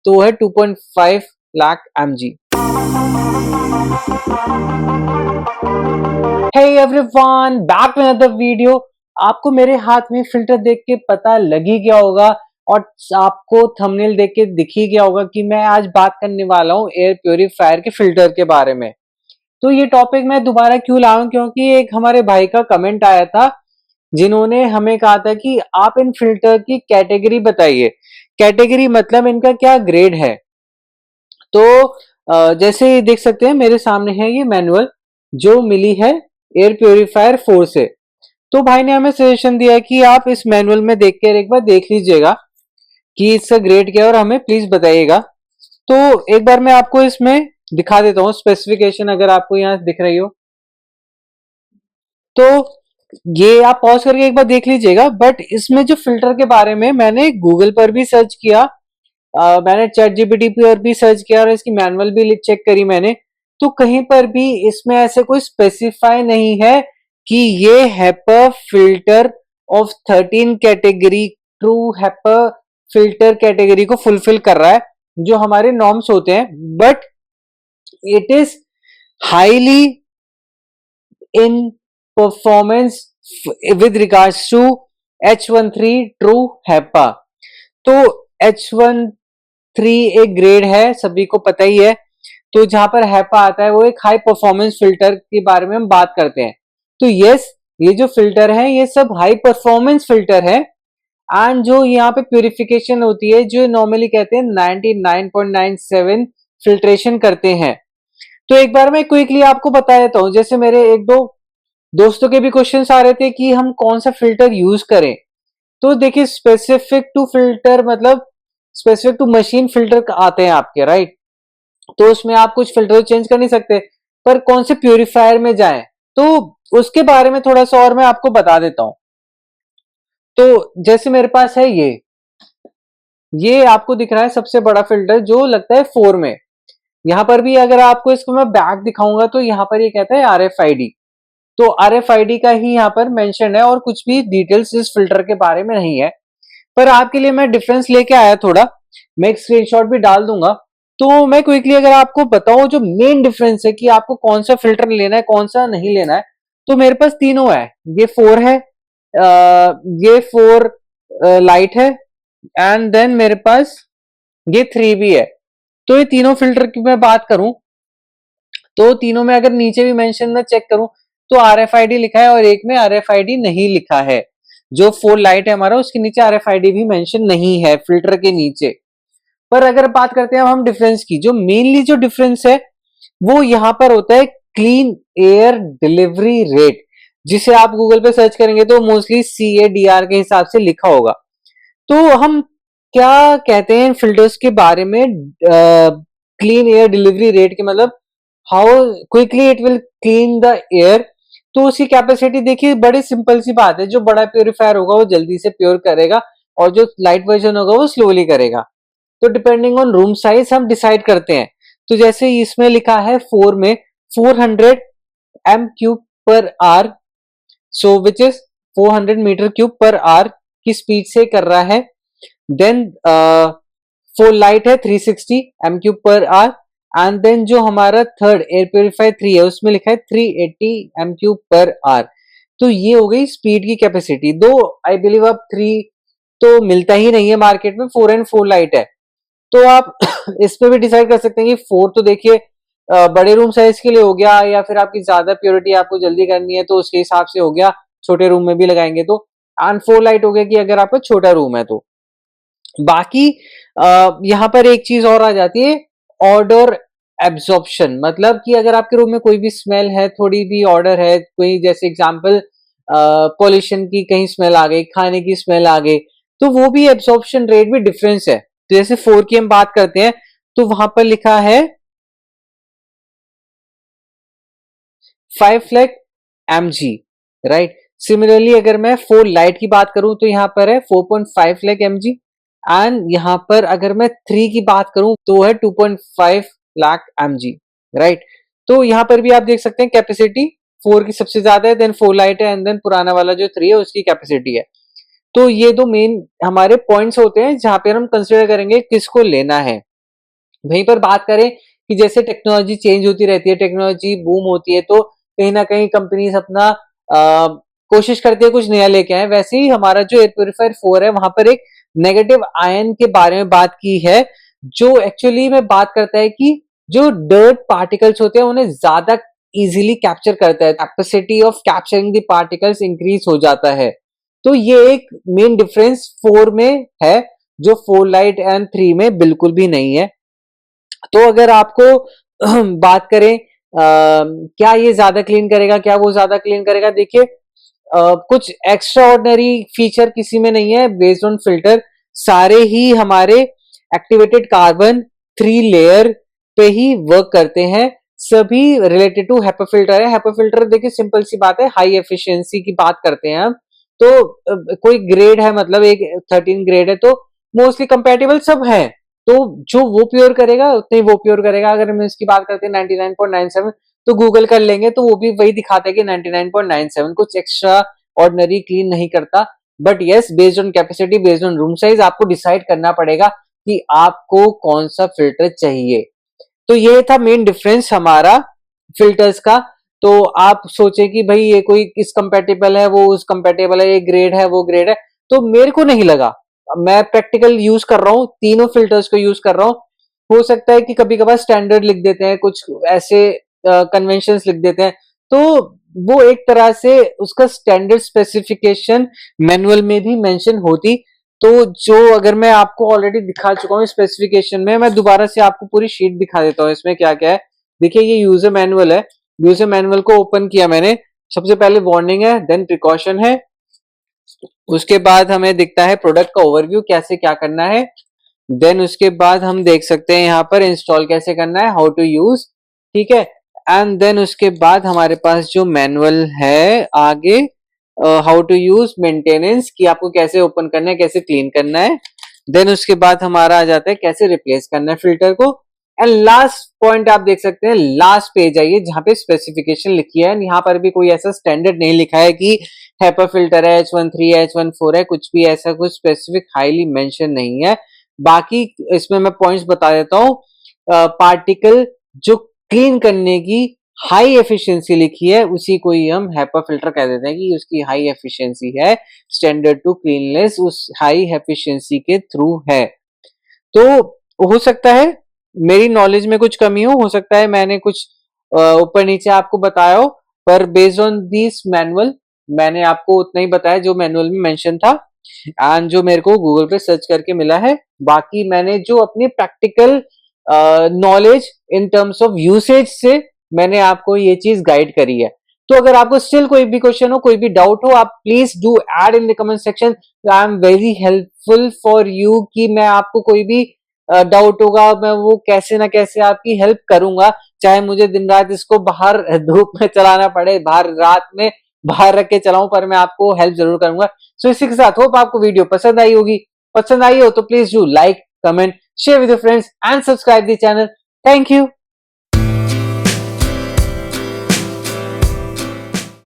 तो है 2.5 lakh mg। Hey everyone, back with another video. आपको मेरे हाथ में फिल्टर देख के पता लग ही गया होगा और आपको थंबनेल देख के दिख ही गया होगा कि मैं आज बात करने वाला हूँ एयर प्योरीफायर के फिल्टर के बारे में। तो ये टॉपिक मैं दोबारा क्यों लाऊं, क्योंकि एक हमारे भाई का कमेंट आया था जिन्होंने हमें कहा था कि आप इन फिल्टर की कैटेगरी बताइए। कैटेगरी मतलब इनका क्या ग्रेड है। तो जैसे देख सकते हैं मेरे सामने है ये मैनुअल जो मिली है एयर प्योरीफायर 4 से। तो भाई ने हमें सजेशन दिया कि आप इस मैनुअल में देख कर एक बार देख लीजिएगा कि इसका ग्रेड क्या है और हमें प्लीज बताइएगा। तो एक बार मैं आपको इसमें दिखा देता हूँ स्पेसिफिकेशन, अगर आपको यहाँ दिख रही हो तो ये आप पॉज करके एक बार देख लीजिएगा। बट इसमें जो फिल्टर के बारे में मैंने गूगल पर भी सर्च किया, मैंने चैट जीपीटी पर भी सर्च किया और इसकी मैनुअल भी चेक करी मैंने, तो कहीं पर भी इसमें ऐसे कोई स्पेसिफाई नहीं है कि ये HEPA filter of 13 category true HEPA filter category को फुलफिल कर रहा है जो हमारे नॉर्म्स होते हैं। But it is highly in performance with regards to H13 true HEPA। तो H13 एक ग्रेड है, सभी को पता ही है। तो जहां पर HEPA आता है वो एक हाई परफॉर्मेंस फिल्टर के बारे में हम बात करते हैं। तो यस, ये जो फिल्टर है ये सब हाई परफॉर्मेंस फिल्टर है। एंड जो यहाँ पे प्यूरिफिकेशन होती है जो नॉर्मली कहते हैं 99.97 फिल्ट्रेशन करते हैं। तो एक बार मैं क्विकली आपको बता देता हूँ, जैसे मेरे एक दो दोस्तों के भी क्वेश्चंस आ रहे थे कि हम कौन सा फिल्टर यूज करें। तो देखिए स्पेसिफिक टू फिल्टर मतलब स्पेसिफिक टू मशीन फिल्टर आते हैं आपके, राइट। तो उसमें आप कुछ फिल्टर चेंज कर नहीं सकते, पर कौन से प्यूरिफायर में जाएं तो उसके बारे में थोड़ा सा और मैं आपको बता देता हूं। तो जैसे मेरे पास है ये आपको दिख रहा है सबसे बड़ा फिल्टर जो लगता है 4 में। यहां पर भी अगर आपको इसको मैं बैक दिखाऊंगा तो यहां पर ये कहता है RFID। तो RFID का ही यहाँ पर मेंशन है और कुछ भी डिटेल्स इस फिल्टर के बारे में नहीं है। पर आपके लिए मैं डिफरेंस लेके आया थोड़ा, मैं एक स्क्रीनशॉट भी डाल दूंगा। तो मैं क्विकली अगर आपको बताऊं जो मेन डिफरेंस है कि आपको कौन सा फिल्टर लेना है कौन सा नहीं लेना है, तो मेरे पास तीनों है। ये 4 है, ये 4 लाइट है एंड देन मेरे पास ये 3 भी है। तो ये तीनों फिल्टर की मैं बात करूं तो तीनों में अगर नीचे भी मेंशन में चेक करूं तो RFID लिखा है और एक में RFID नहीं लिखा है। जो 4 लाइट है हमारा उसके नीचे RFID भी मेंशन नहीं है फिल्टर के नीचे। पर अगर बात करते हैं हम डिफरेंस की, जो मेनली जो डिफरेंस है वो यहां पर होता है क्लीन एयर डिलीवरी रेट, जिसे आप गूगल पे सर्च करेंगे तो मोस्टली CADR के हिसाब से लिखा होगा। तो हम क्या कहते हैं फिल्टर्स के बारे में, क्लीन एयर डिलीवरी रेट के मतलब how quickly it will clean the air. तो उसकी कैपेसिटी देखिए, बड़ी सिंपल सी बात है, जो बड़ा प्योरीफायर होगा वो जल्दी से प्योर करेगा और जो लाइट वर्जन होगा वो स्लोली करेगा। तो डिपेंडिंग ऑन रूम साइज हम डिसाइड करते हैं। तो जैसे इसमें लिखा है 4 में 400 m³ पर आर, सो विच इज 400 मीटर³ पर आर की स्पीड से कर रहा है। देन 4 लाइट है 360 m³ पर आर एंड देन जो हमारा थर्ड एयर प्योरीफायर 3 है उसमें लिखा है 380 m³ पर आर। तो ये हो गई स्पीड की कैपेसिटी। दो आई बिलीव अब 3 तो मिलता ही नहीं है मार्केट में, 4 एंड 4 लाइट है। तो आप इस पे भी डिसाइड कर सकते हैं कि 4 तो देखिए बड़े रूम साइज के लिए हो गया, या फिर आपकी ज्यादा प्योरिटी आपको जल्दी करनी है तो उसके हिसाब से हो गया, छोटे रूम में भी लगाएंगे तो। एंड 4 लाइट हो गया कि अगर आपका छोटा रूम है तो। बाकी यहाँ पर एक चीज और आ जाती है, ऑर्डर एब्जॉर्प्शन। मतलब कि अगर आपके रूम में कोई भी स्मेल है, थोड़ी भी ऑर्डर है, कोई जैसे एग्जांपल पॉल्यूशन की कहीं स्मेल आ गई, खाने की स्मेल आ गई, तो वो भी एब्जॉर्प्शन रेट भी डिफरेंस है। तो जैसे 4 की हम बात करते हैं तो वहां पर लिखा है 5 लाख mg, राइट। सिमिलरली अगर मैं 4 लाइट की बात करूं तो यहां पर है 4.5 लाख mg एंड यहां पर अगर मैं 3 की बात करूं तो है 2.5 लाख mg, राइट। तो यहां पर भी आप देख सकते हैं कैपेसिटी 4 की सबसे ज्यादा है, देन 4 लाइट है एंड देन पुराना वाला जो 3 है उसकी कैपेसिटी है। तो ये दो मेन हमारे पॉइंट्स होते हैं जहां पे हम कंसिडर करेंगे किसको लेना है। वहीं पर बात करें कि जैसे टेक्नोलॉजी चेंज होती रहती है, टेक्नोलॉजी बूम होती है, तो कहीं ना कहीं कंपनीज अपना कोशिश करती है कुछ नया लेके आए। वैसे ही हमारा जो एयर प्योरीफायर 4 है, वहां पर एक नेगेटिव आयन के बारे में बात की है, जो एक्चुअली में बात करता है कि जो डर्ट पार्टिकल्स होते हैं उन्हें ज्यादा इजीली कैप्चर करता है, capacity of capturing the particles increase हो जाता है। तो ये एक मेन डिफरेंस 4 में है, जो 4 लाइट एंड 3 में बिल्कुल भी नहीं है। तो अगर आपको बात करें क्या ये ज्यादा क्लीन करेगा, क्या वो ज्यादा क्लीन करेगा, देखिए कुछ एक्स्ट्रा ऑर्डिनरी फीचर किसी में नहीं है। बेस्ड ऑन फिल्टर सारे ही हमारे एक्टिवेटेड कार्बन 3 लेयर पे ही वर्क करते हैं, सभी रिलेटेड टू हेपा फिल्टर है। हेपा फिल्टर देखिए सिंपल सी बात है, हाई एफिशिएंसी की बात करते हैं हम। तो कोई ग्रेड है, मतलब एक 13 ग्रेड है, तो मोस्टली कंपेटेबल सब है। तो जो वो प्योर करेगा उतने वो प्योर करेगा। अगर हम इसकी बात करते हैं 99.97, तो गूगल कर लेंगे तो वो भी वही दिखाता है कि 99.97, कुछ एक्स्ट्रा ऑर्डिनरी क्लीन नहीं करता। But yes, based on capacity, based on room size, आपको डिसाइड करना पड़ेगा कि आपको कौन सा फिल्टर चाहिए। तो ये था मेन डिफरेंस हमारा फिल्टर्स का। तो आप सोचे कि भाई ये कोई इस कंपेटेबल है, वो उस कंपेटेबल है, ये ग्रेड है, वो ग्रेड है, तो मेरे को नहीं लगा। मैं प्रैक्टिकल यूज कर रहा हूँ, तीनों फिल्टर्स को यूज कर रहा हूँ। हो सकता है कि कभी कभार स्टैंडर्ड लिख देते हैं, कुछ ऐसे कन्वेंशंस लिख देते हैं, तो वो एक तरह से उसका स्टैंडर्ड स्पेसिफिकेशन मैनुअल में भी मेंशन होती। तो जो अगर मैं आपको ऑलरेडी दिखा चुका हूँ स्पेसिफिकेशन में, मैं दोबारा से आपको पूरी शीट दिखा देता हूँ इसमें क्या क्या है। देखिए ये यूजर मैनुअल है। यूजर मैनुअल को ओपन किया मैंने, सबसे पहले वार्निंग है, देन प्रिकॉशन है, उसके बाद हमें दिखता है प्रोडक्ट का ओवरव्यू, कैसे क्या करना है। देन उसके बाद हम देख सकते हैं यहाँ पर इंस्टॉल कैसे करना है, हाउ टू यूज, ठीक है। एंड देन उसके बाद हमारे पास जो मैनुअल है आगे, हाउ टू यूज मेंटेनेंस, कि आपको कैसे ओपन करना है, कैसे क्लीन करना है। देन उसके बाद हमारा आ जाता है कैसे रिप्लेस करना है फिल्टर को। एंड लास्ट पॉइंट आप देख सकते हैं, लास्ट पेज आइए जहां पे स्पेसिफिकेशन लिखी है। यहाँ पर भी कोई ऐसा स्टैंडर्ड नहीं लिखा है कि हेपा फिल्टर है, H13 है, H14 है, कुछ भी ऐसा कुछ स्पेसिफिक हाईली मेंशन नहीं है। बाकी इसमें मैं पॉइंट्स बता देता हूँ। पार्टिकल जो क्लीन करने की हाई एफिशिएंसी लिखी है, उसी को ही हम हेपा फिल्टर कह देते हैं कि उसकी हाई एफिशिएंसी है, स्टैंडर्ड टू क्लीनलेस उस हाई एफिशिएंसी के थ्रू है। तो हो सकता है मेरी नॉलेज में कुछ कमी हो सकता है मैंने कुछ ऊपर नीचे आपको बताया हो, पर बेस्ड ऑन दिस मैनुअल मैंने आपको उतना ही बताया जो मैनुअल में मेंशन था एंड जो मेरे को गूगल पे सर्च करके मिला है। बाकी मैंने जो अपनी practical knowledge in terms of usage से मैंने आपको ये चीज गाइड करी है। तो अगर आपको स्टिल कोई भी क्वेश्चन हो, कोई भी डाउट हो, आप please do add in the comment section. I am very helpful for you कि मैं आपको कोई भी डाउट होगा, मैं वो कैसे ना कैसे आपकी हेल्प करूंगा, चाहे मुझे दिन रात इसको बाहर धूप में चलाना पड़े, बाहर रात में बाहर रख के चलाऊं, पर मैं आपको हेल्प जरूर करूंगा। सो इसी के साथ होप आपको वीडियो पसंद आई होगी। पसंद आई हो तो please do like, comment, share with your friends and subscribe the channel. Thank you.